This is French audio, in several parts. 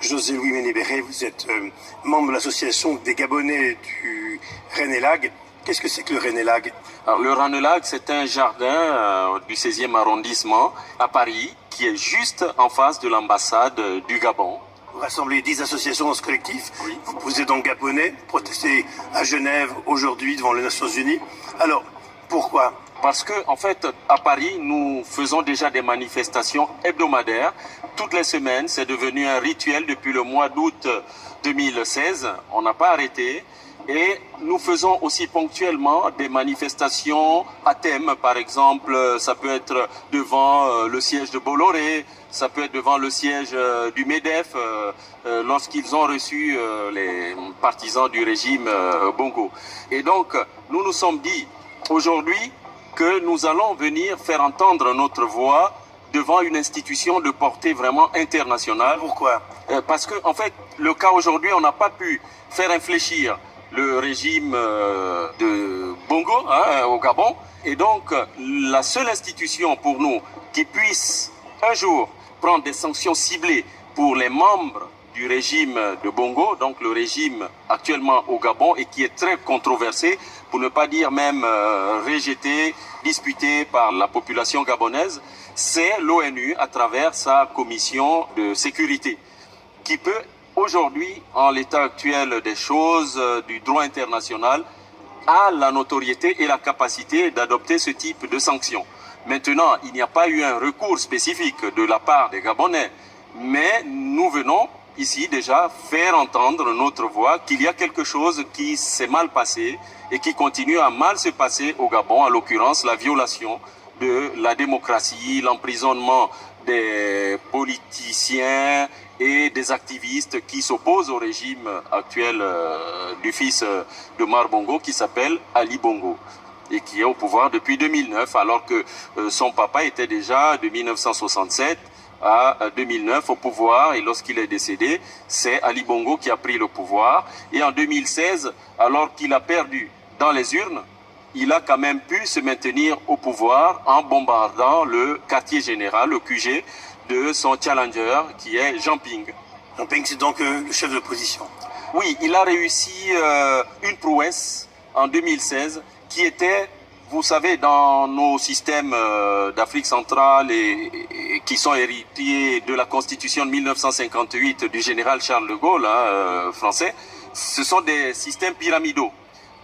José Louis Ménébéré, vous êtes membre de l'association des Gabonais du Renélag. Qu'est-ce que c'est que le Renélag? Alors, le Renélag, c'est un jardin du 16e arrondissement à Paris, qui est juste en face de l'ambassade du Gabon. Vous rassemblez 10 associations dans ce collectif. Oui. Vous êtes donc Gabonais, protestez à Genève aujourd'hui devant les Nations Unies. Alors, pourquoi? Parce que, en fait, à Paris, nous faisons déjà des manifestations hebdomadaires. Toutes les semaines, c'est devenu un rituel depuis le mois d'août 2016. On n'a pas arrêté. Et nous faisons aussi ponctuellement des manifestations à thème. Par exemple, ça peut être devant le siège de Bolloré, ça peut être devant le siège du MEDEF, lorsqu'ils ont reçu les partisans du régime Bongo. Et donc, nous nous sommes dit aujourd'hui que nous allons venir faire entendre notre voix devant une institution de portée vraiment internationale. Pourquoi? Parce que, en fait, le cas aujourd'hui, on n'a pas pu faire infléchir le régime de Bongo au Gabon. Et donc, la seule institution pour nous qui puisse un jour prendre des sanctions ciblées pour les membres du régime de Bongo, donc le régime actuellement au Gabon et qui est très controversé, pour ne pas dire même rejeté, disputé par la population gabonaise, c'est l'ONU à travers sa commission de sécurité qui peut aujourd'hui, en l'état actuel des choses, du droit international, a la notoriété et la capacité d'adopter ce type de sanctions. Maintenant, il n'y a pas eu un recours spécifique de la part des Gabonais, mais nous venons ici déjà faire entendre notre voix qu'il y a quelque chose qui s'est mal passé et qui continue à mal se passer au Gabon, en l'occurrence la violation de la démocratie, l'emprisonnement des politiciens et des activistes qui s'opposent au régime actuel du fils de Mar Bongo qui s'appelle Ali Bongo et qui est au pouvoir depuis 2009 alors que son papa était déjà de 1967 à 2009 au pouvoir et lorsqu'il est décédé, c'est Ali Bongo qui a pris le pouvoir et en 2016, alors qu'il a perdu dans les urnes, il a quand même pu se maintenir au pouvoir en bombardant le quartier général, le QG, de son challenger qui est Jean Ping. Jean Ping, c'est donc le chef de l'opposition. Oui, il a réussi une prouesse en 2016 qui était, vous savez, dans nos systèmes d'Afrique centrale et qui sont héritiers de la Constitution de 1958 du général Charles de Gaulle, français, ce sont des systèmes pyramidaux.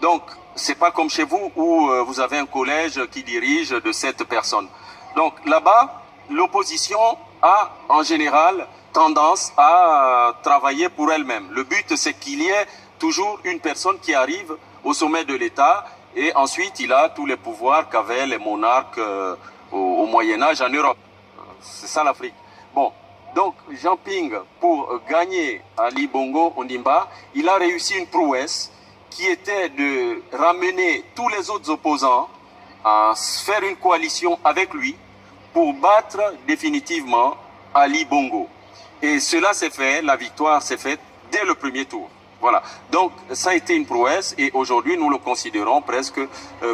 Donc, c'est pas comme chez vous où vous avez un collège qui dirige de 7 personnes. Donc là-bas, l'opposition a en général tendance à travailler pour elle-même. Le but, c'est qu'il y ait toujours une personne qui arrive au sommet de l'État et ensuite il a tous les pouvoirs qu'avaient les monarques au Moyen-Âge en Europe. C'est ça l'Afrique. Bon, donc Jean Ping, pour gagner Ali Bongo Ondimba, il a réussi une prouesse qui était de ramener tous les autres opposants à faire une coalition avec lui pour battre définitivement Ali Bongo. Et cela s'est fait, la victoire s'est faite dès le premier tour. Voilà. Donc ça a été une prouesse et aujourd'hui nous le considérons presque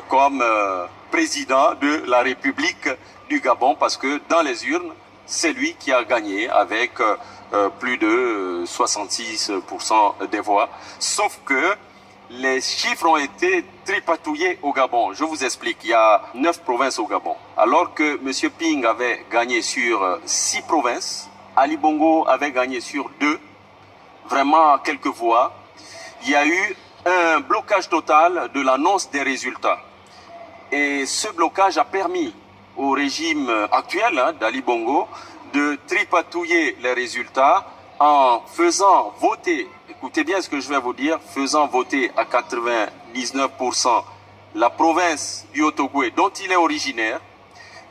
comme président de la République du Gabon parce que dans les urnes, c'est lui qui a gagné avec plus de 66% des voix. Sauf que les chiffres ont été tripatouillés au Gabon. Je vous explique, il y a 9 provinces au Gabon. Alors que M. Ping avait gagné sur 6 provinces, Ali Bongo avait gagné sur 2, vraiment quelques voix. Il y a eu un blocage total de l'annonce des résultats. Et ce blocage a permis au régime actuel d'Ali Bongo de tripatouiller les résultats en faisant voter, écoutez bien ce que je vais vous dire, faisant voter à 99% la province du Haut-Ogooué dont il est originaire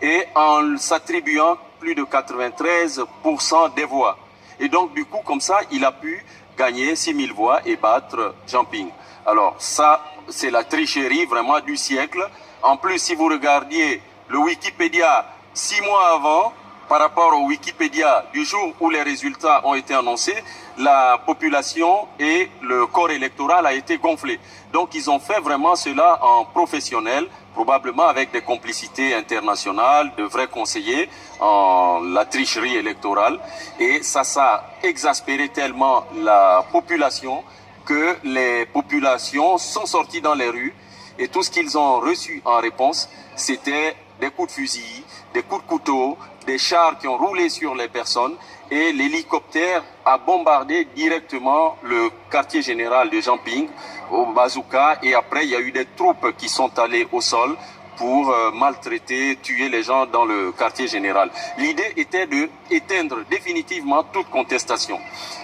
et en s'attribuant plus de 93% des voix. Et donc du coup comme ça il a pu gagner 6000 voix et battre Jean Ping. Alors ça c'est la tricherie vraiment du siècle. En plus si vous regardiez le Wikipédia 6 mois avant, par rapport au Wikipédia, du jour où les résultats ont été annoncés, la population et le corps électoral a été gonflé. Donc ils ont fait vraiment cela en professionnel, probablement avec des complicités internationales, de vrais conseillers en la tricherie électorale. Et ça a exaspéré tellement la population que les populations sont sorties dans les rues et tout ce qu'ils ont reçu en réponse, c'était des coups de fusil, des coups de couteau, des chars qui ont roulé sur les personnes et l'hélicoptère a bombardé directement le quartier général de Jamping au bazooka et après il y a eu des troupes qui sont allées au sol pour maltraiter, tuer les gens dans le quartier général. L'idée était de éteindre définitivement toute contestation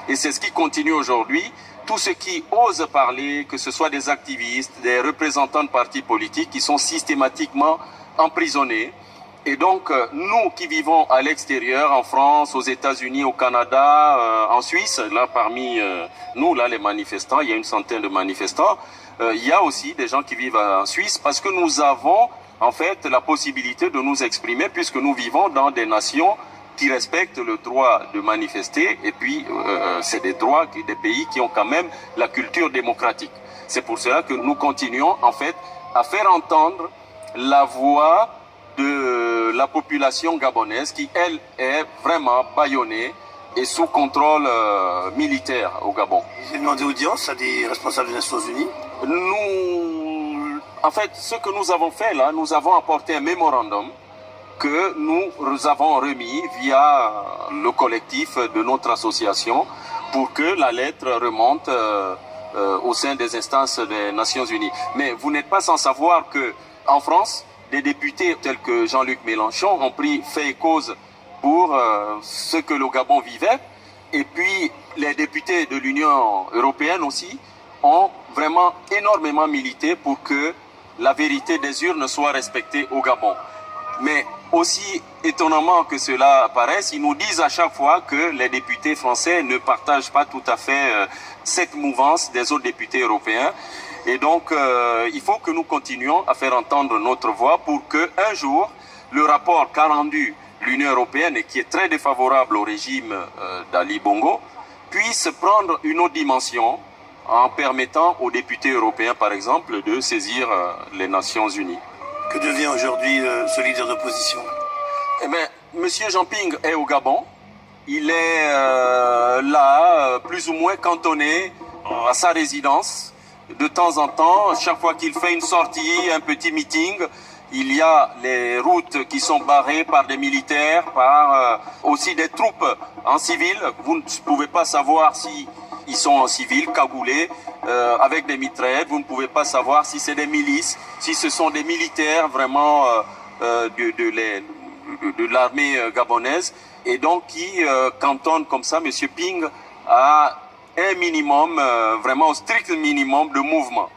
et c'est ce qui continue aujourd'hui. Tous ceux qui osent parler, que ce soit des activistes, des représentants de partis politiques qui sont systématiquement emprisonnés. Et donc, nous qui vivons à l'extérieur, en France, aux États-Unis, au Canada, en Suisse, là parmi nous, là les manifestants, il y a une centaine de manifestants, il y a aussi des gens qui vivent en Suisse parce que nous avons en fait la possibilité de nous exprimer puisque nous vivons dans des nations qui respectent le droit de manifester et puis c'est des droits des pays qui ont quand même la culture démocratique. C'est pour cela que nous continuons en fait à faire entendre la voix de la population gabonaise qui, elle, est vraiment bâillonnée et sous contrôle militaire au Gabon. Vous avez demandé audience à des responsables des Nations Unies? Nous, en fait, ce que nous avons fait là, nous avons apporté un mémorandum que nous avons remis via le collectif de notre association pour que la lettre remonte au sein des instances des Nations Unies. Mais vous n'êtes pas sans savoir que en France, des députés tels que Jean-Luc Mélenchon ont pris fait et cause pour ce que le Gabon vivait. Et puis les députés de l'Union européenne aussi ont vraiment énormément milité pour que la vérité des urnes soit respectée au Gabon. Mais aussi étonnamment que cela paraisse, ils nous disent à chaque fois que les députés français ne partagent pas tout à fait cette mouvance des autres députés européens. Et donc, il faut que nous continuions à faire entendre notre voix pour que un jour, le rapport qu'a rendu l'Union européenne et qui est très défavorable au régime d'Ali Bongo puisse prendre une autre dimension en permettant aux députés européens, par exemple, de saisir les Nations Unies. Que devient aujourd'hui ce leader d'opposition? Eh bien, Monsieur Jamping est au Gabon. Il est là, plus ou moins cantonné à sa résidence. De temps en temps, chaque fois qu'il fait une sortie, un petit meeting, il y a les routes qui sont barrées par des militaires, par aussi des troupes en civil. Vous ne pouvez pas savoir si ils sont en civil, cagoulés, avec des mitraillettes. Vous ne pouvez pas savoir si c'est des milices, si ce sont des militaires vraiment de l'armée gabonaise. Et donc qui cantonnent comme ça M. Ping à un minimum, vraiment au strict minimum de mouvement.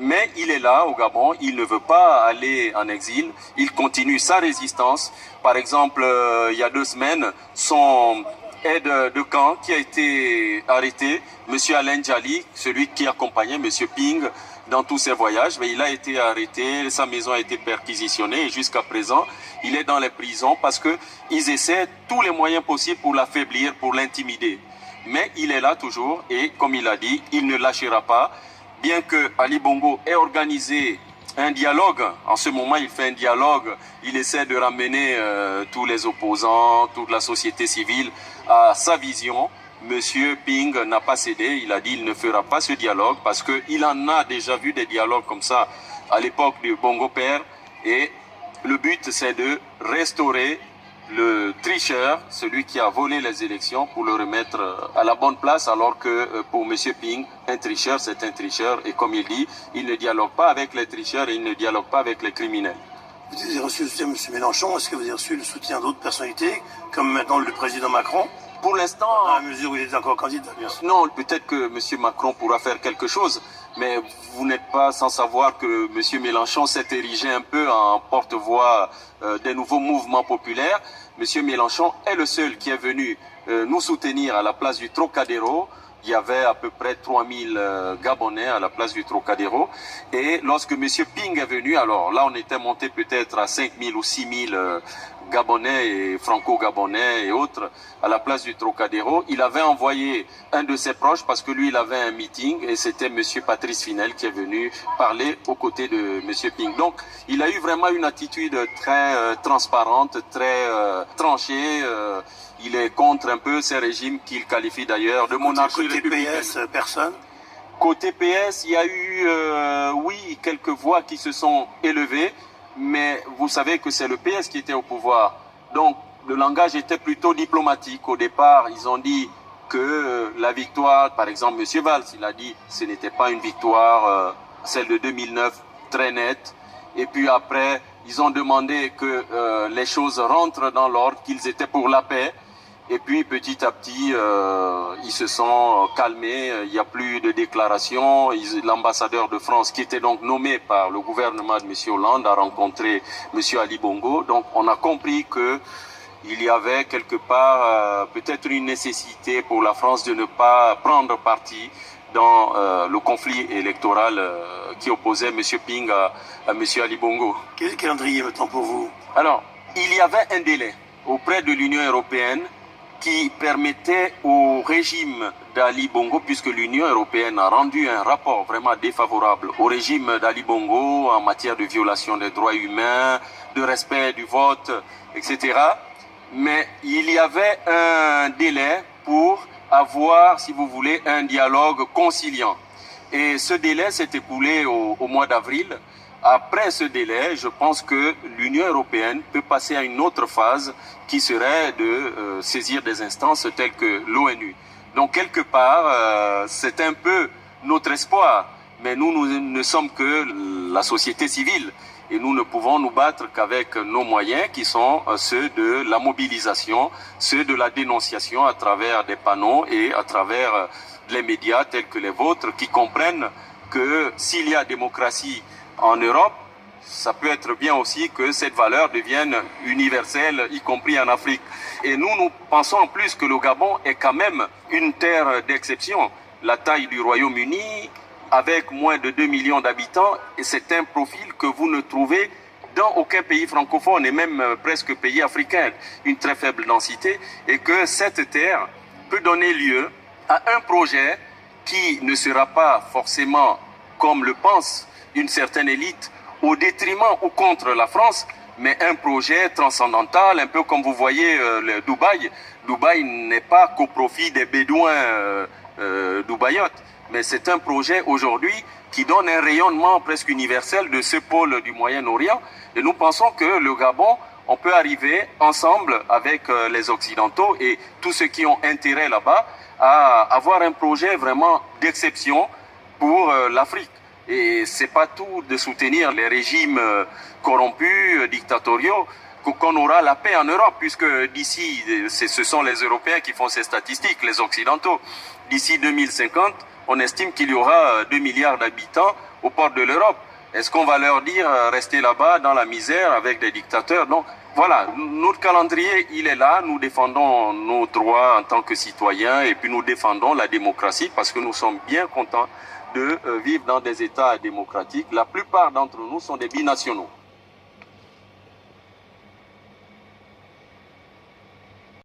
Mais il est là au Gabon, il ne veut pas aller en exil, il continue sa résistance. Par exemple, il y a 2 semaines, son aide de camp qui a été arrêté, M. Alain Djali, celui qui accompagnait M. Ping dans tous ses voyages, mais il a été arrêté, sa maison a été perquisitionnée et jusqu'à présent, il est dans les prisons parce qu'ils essaient tous les moyens possibles pour l'affaiblir, pour l'intimider. Mais il est là toujours et comme il a dit, il ne lâchera pas. Bien que Ali Bongo ait organisé un dialogue, en ce moment il fait un dialogue, il essaie de ramener tous les opposants, toute la société civile à sa vision. Monsieur Ping n'a pas cédé, il a dit qu'il ne fera pas ce dialogue parce qu'il en a déjà vu des dialogues comme ça à l'époque du Bongo Père et le but c'est de restaurer le tricheur, celui qui a volé les élections, pour le remettre à la bonne place, alors que pour M. Ping, un tricheur, c'est un tricheur. Et comme il dit, il ne dialogue pas avec les tricheurs et il ne dialogue pas avec les criminels. Vous avez reçu le soutien de M. Mélenchon. Est-ce que vous avez reçu le soutien d'autres personnalités, comme maintenant le président Macron? Pour l'instant... À la mesure où il est encore candidat, bien sûr. Non, peut-être que M. Macron pourra faire quelque chose, mais vous n'êtes pas sans savoir que M. Mélenchon s'est érigé un peu en porte-voix des nouveaux mouvements populaires. M. Mélenchon est le seul qui est venu nous soutenir à la place du Trocadéro. Il y avait à peu près 3000 Gabonais à la place du Trocadéro. Et lorsque M. Ping est venu, alors là on était monté peut-être à 5000 ou 6000 gabonais et franco-gabonais et autres à la place du Trocadéro. Il avait envoyé un de ses proches parce que lui, il avait un meeting et c'était monsieur Patrice Finel qui est venu parler aux côtés de monsieur Ping. Donc, il a eu vraiment une attitude très transparente, très tranchée. Il est contre un peu ces régimes qu'il qualifie d'ailleurs de monarchie républicaine. Côté PS, personne? Côté PS, il y a eu, oui, quelques voix qui se sont élevées, mais vous savez que c'est le PS qui était au pouvoir. Donc, le langage était plutôt diplomatique. Au départ, ils ont dit que la victoire, par exemple, M. Valls, il a dit que ce n'était pas une victoire, celle de 2009, très nette. Et puis après, ils ont demandé que les choses rentrent dans l'ordre, qu'ils étaient pour la paix. Et puis petit à petit, ils se sont calmés, il n'y a plus de déclarations. L'ambassadeur de France, qui était donc nommé par le gouvernement de M. Hollande, a rencontré M. Ali Bongo. Donc on a compris que il y avait quelque part peut-être une nécessité pour la France de ne pas prendre parti dans le conflit électoral qui opposait M. Ping à M. Ali Bongo. Quel calendrier maintenant pour vous? Alors, il y avait un délai auprès de l'Union européenne qui permettait au régime d'Ali Bongo, puisque l'Union européenne a rendu un rapport vraiment défavorable au régime d'Ali Bongo en matière de violation des droits humains, de respect du vote, etc. Mais il y avait un délai pour avoir, si vous voulez, un dialogue conciliant. Et ce délai s'est écoulé au mois d'avril. Après ce délai, je pense que l'Union européenne peut passer à une autre phase qui serait de saisir des instances telles que l'ONU. Donc quelque part, c'est un peu notre espoir, mais nous ne sommes que la société civile et nous ne pouvons nous battre qu'avec nos moyens qui sont ceux de la mobilisation, ceux de la dénonciation à travers des panneaux et à travers les médias tels que les vôtres qui comprennent que s'il y a démocratie en Europe, ça peut être bien aussi que cette valeur devienne universelle, y compris en Afrique. Et nous pensons en plus que le Gabon est quand même une terre d'exception. La taille du Royaume-Uni, avec moins de 2 millions d'habitants, et c'est un profil que vous ne trouvez dans aucun pays francophone, et même presque pays africain, une très faible densité, et que cette terre peut donner lieu à un projet qui ne sera pas forcément, comme le pense une certaine élite, au détriment ou contre la France, mais un projet transcendantal, un peu comme vous voyez le Dubaï. Dubaï n'est pas qu'au profit des Bédouins dubaïotes, mais c'est un projet aujourd'hui qui donne un rayonnement presque universel de ce pôle du Moyen-Orient. Et nous pensons que le Gabon, on peut arriver ensemble avec les Occidentaux et tous ceux qui ont intérêt là-bas à avoir un projet vraiment d'exception pour l'Afrique. Et c'est pas tout de soutenir les régimes corrompus, dictatoriaux, qu'on aura la paix en Europe, puisque d'ici, ce sont les Européens qui font ces statistiques, les Occidentaux. D'ici 2050, on estime qu'il y aura 2 milliards d'habitants aux portes de l'Europe. Est-ce qu'on va leur dire rester là-bas dans la misère avec des dictateurs? Non. Voilà, notre calendrier, il est là. Nous défendons nos droits en tant que citoyens et puis nous défendons la démocratie parce que nous sommes bien contents de vivre dans des États démocratiques. La plupart d'entre nous sont des binationaux.